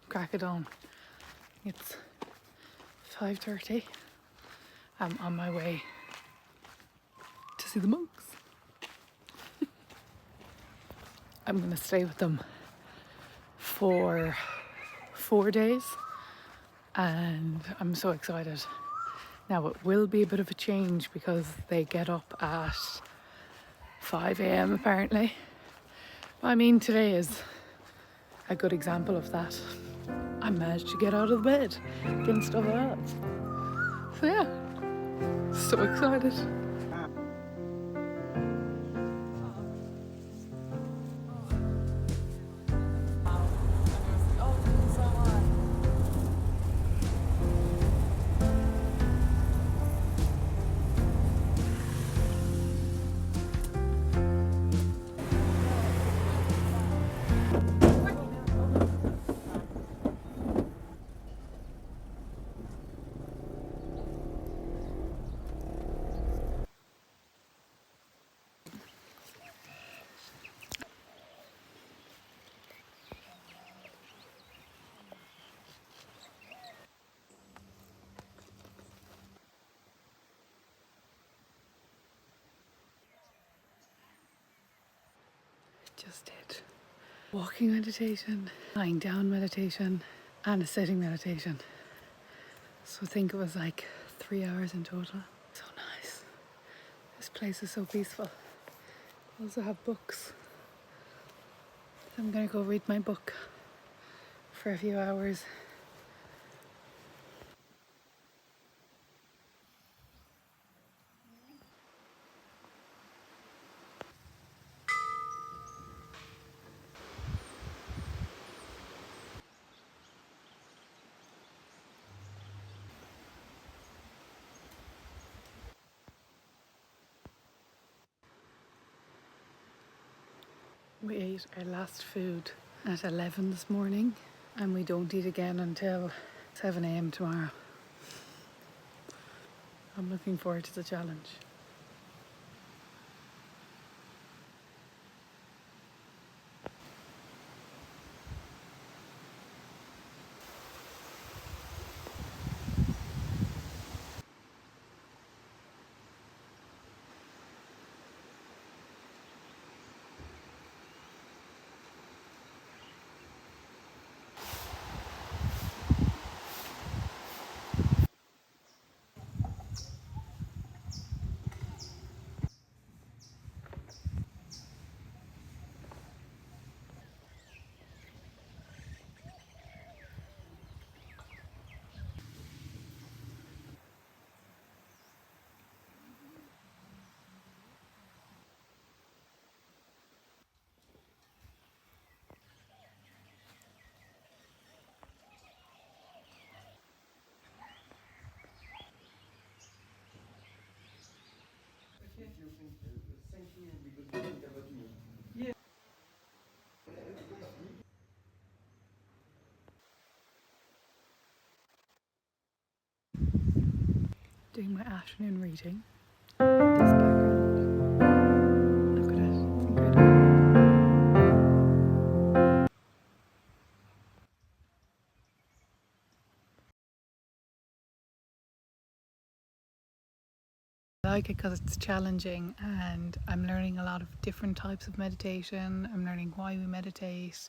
crack it on. It's 5:30. I'm on my way to see the monks. I'm going to stay with them for 4 days and I'm so excited. Now it will be a bit of a change because they get up at 5 a.m. apparently. I mean, today is a good example of that. I managed to get out of the bed, getting stuff out. So yeah, so excited. Just did walking meditation, lying down meditation, and a sitting meditation. So I think it was like 3 hours in total. So nice. This place is so peaceful. I also have books. So I'm gonna go read my book for a few hours. We ate our last food at 11 this morning and we don't eat again until 7 a.m. tomorrow. I'm looking forward to the challenge. Doing my afternoon reading. This background. Look at it. It's incredible. I like it because it's challenging and I'm learning a lot of different types of meditation. I'm learning why we meditate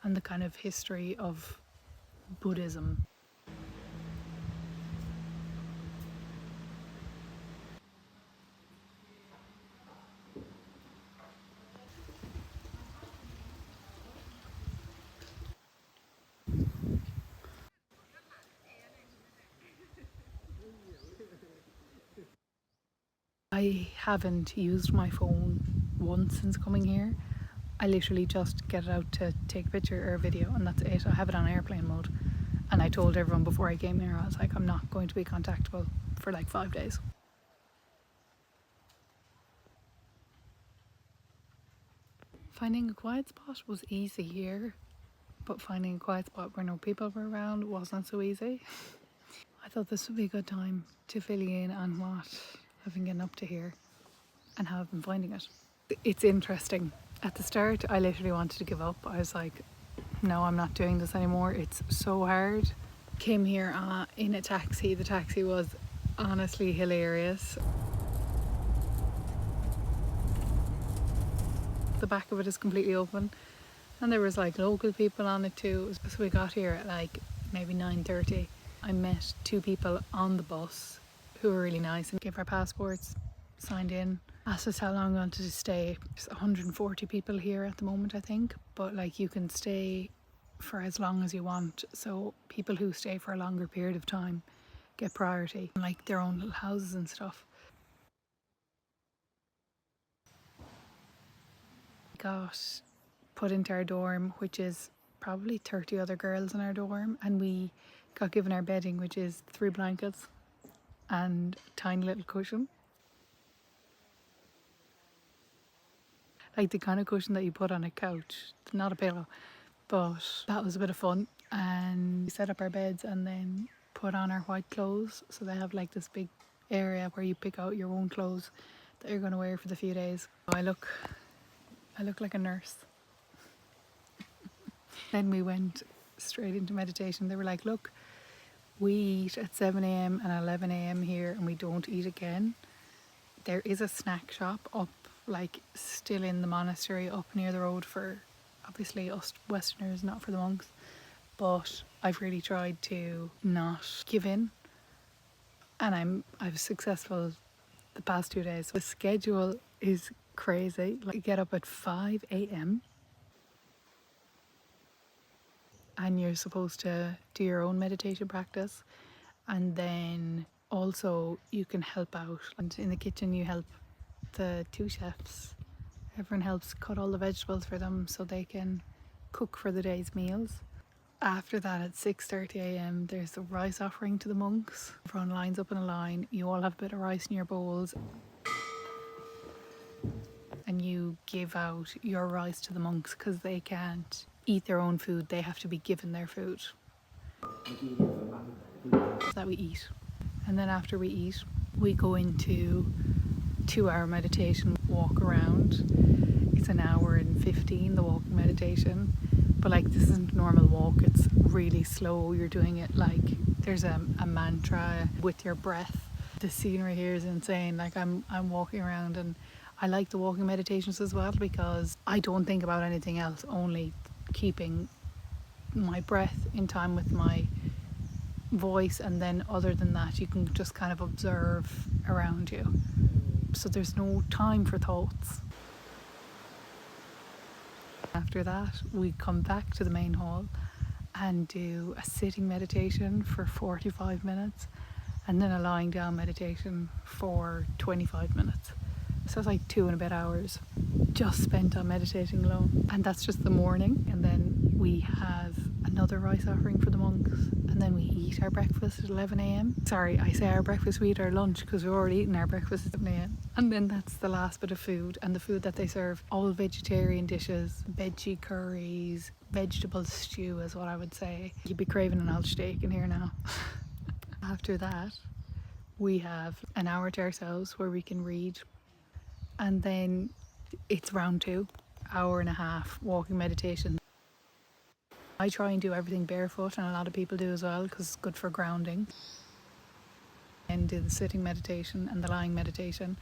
and the kind of history of Buddhism. I haven't used my phone once since coming here. I literally just get it out to take a picture or a video and that's it. I have it on airplane mode. And I told everyone before I came here, I was like, I'm not going to be contactable for like 5 days. Finding a quiet spot was easy here, but finding a quiet spot where no people were around wasn't so easy. I thought this would be a good time to fill you in on what I've been getting up to here and how I've been finding it. It's interesting. At the start, I literally wanted to give up. I was like, no, I'm not doing this anymore. It's so hard. Came here in a taxi. The taxi was honestly hilarious. The back of it is completely open, and there was like local people on it too. So we got here at like maybe 9:30. I met two people on the bus who were really nice and gave our passports, signed in, asked us how long we wanted to stay. There's 140 people here at the moment, I think, but like you can stay for as long as you want. So people who stay for a longer period of time get priority, like their own little houses and stuff. Got put into our dorm, which is probably 30 other girls in our dorm, and we got given our bedding, which is 3 blankets and a tiny little cushion, like the kind of cushion that you put on a couch, not a pillow. But that was a bit of fun, and we set up our beds and then put on our white clothes. So they have like this big area where you pick out your own clothes that you're going to wear for the few days. I look like a nurse. Then we went straight into meditation. They were like, look, we eat at 7 a.m. and 11 a.m. here, and we don't eat again. There is a snack shop up, like still in the monastery, up near the road for obviously us Westerners, not for the monks. But I've really tried to not give in, and I was successful the past 2 days. The schedule is crazy. Like, you get up at 5 a.m. and you're supposed to do your own meditation practice, and then also you can help out. And in the kitchen you help the two chefs. Everyone helps cut all the vegetables for them so they can cook for the day's meals. After that, at 6:30 a.m. there's the rice offering to the monks. Everyone lines up in a line. You all have a bit of rice in your bowls, and you give out your rice to the monks because they can't eat their own food. They have to be given their food that we eat. And then after we eat, we go into 2-hour meditation, walk around. It's an hour and 15, the walking meditation. But like, this isn't a normal walk, it's really slow. You're doing it like there's a mantra with your breath. The scenery here is insane. Like, I'm walking around, and I like the walking meditations as well because I don't think about anything else, only keeping my breath in time with my voice, and then other than that you can just kind of observe around you, so there's no time for thoughts. After that, we come back to the main hall and do a sitting meditation for 45 minutes, and then a lying down meditation for 25 minutes. So it's like 2 and a bit hours just spent on meditating alone. And that's just the morning. And then we have another rice offering for the monks. And then we eat our breakfast at 11 a.m. Sorry, I say our breakfast, we eat our lunch because we've already eaten our breakfast at 11 a.m. And then that's the last bit of food. And the food that they serve, all vegetarian dishes, veggie curries, vegetable stew is what I would say. You'd be craving an old steak in here now. After that, we have an hour to ourselves where we can read. And then it's round 2, hour and a half walking meditation. I try and do everything barefoot, and a lot of people do as well because it's good for grounding. And do the sitting meditation and the lying meditation.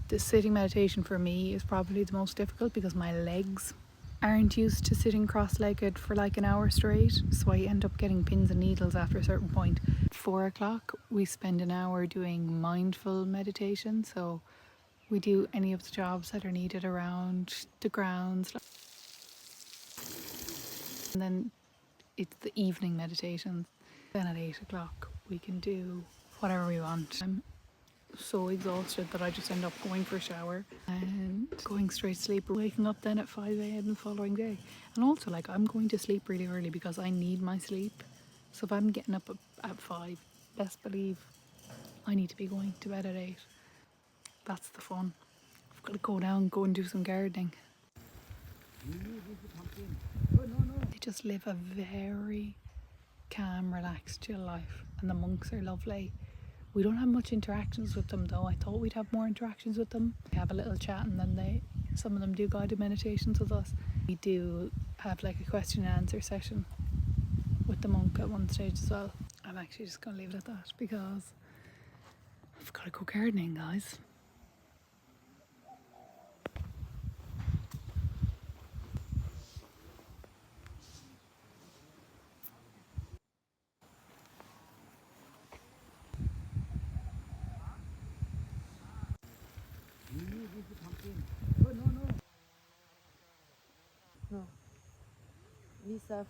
The sitting meditation for me is probably the most difficult because my legs aren't used to sitting cross-legged for like an hour straight, so I end up getting pins and needles after a certain point. 4 o'clock we spend an hour doing mindful meditation, so we do any of the jobs that are needed around the grounds. And then it's the evening meditations. Then at 8 o'clock we can do whatever we want. I'm so exhausted that I just end up going for a shower and going straight to sleep, waking up then at 5 a.m. the following day. And also, like, I'm going to sleep really early because I need my sleep. So if I'm getting up at 5, best believe I need to be going to bed at 8. That's the fun. I've got to go and do some gardening. They just live a very calm, relaxed, chill life, and the monks are lovely. We don't have much interactions with them though. I thought we'd have more interactions with them. We have a little chat and then some of them do guided meditations with us. We do have like a question and answer session with the monk at one stage as well. I'm actually just going to leave it at that because I've got to go gardening, guys. No. Lisa.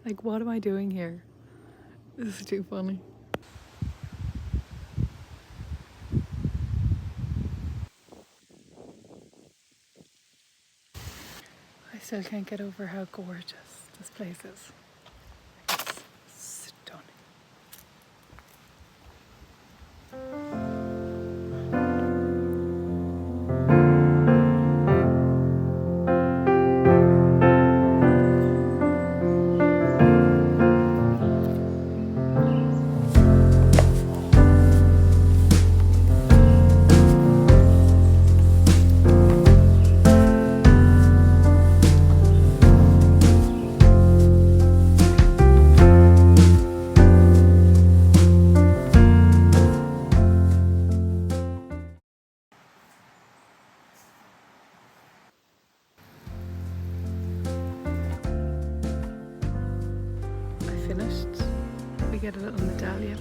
Like, what am I doing here? This is too funny. I still can't get over how gorgeous this place is. It's stunning. I finished. We get a little medallion.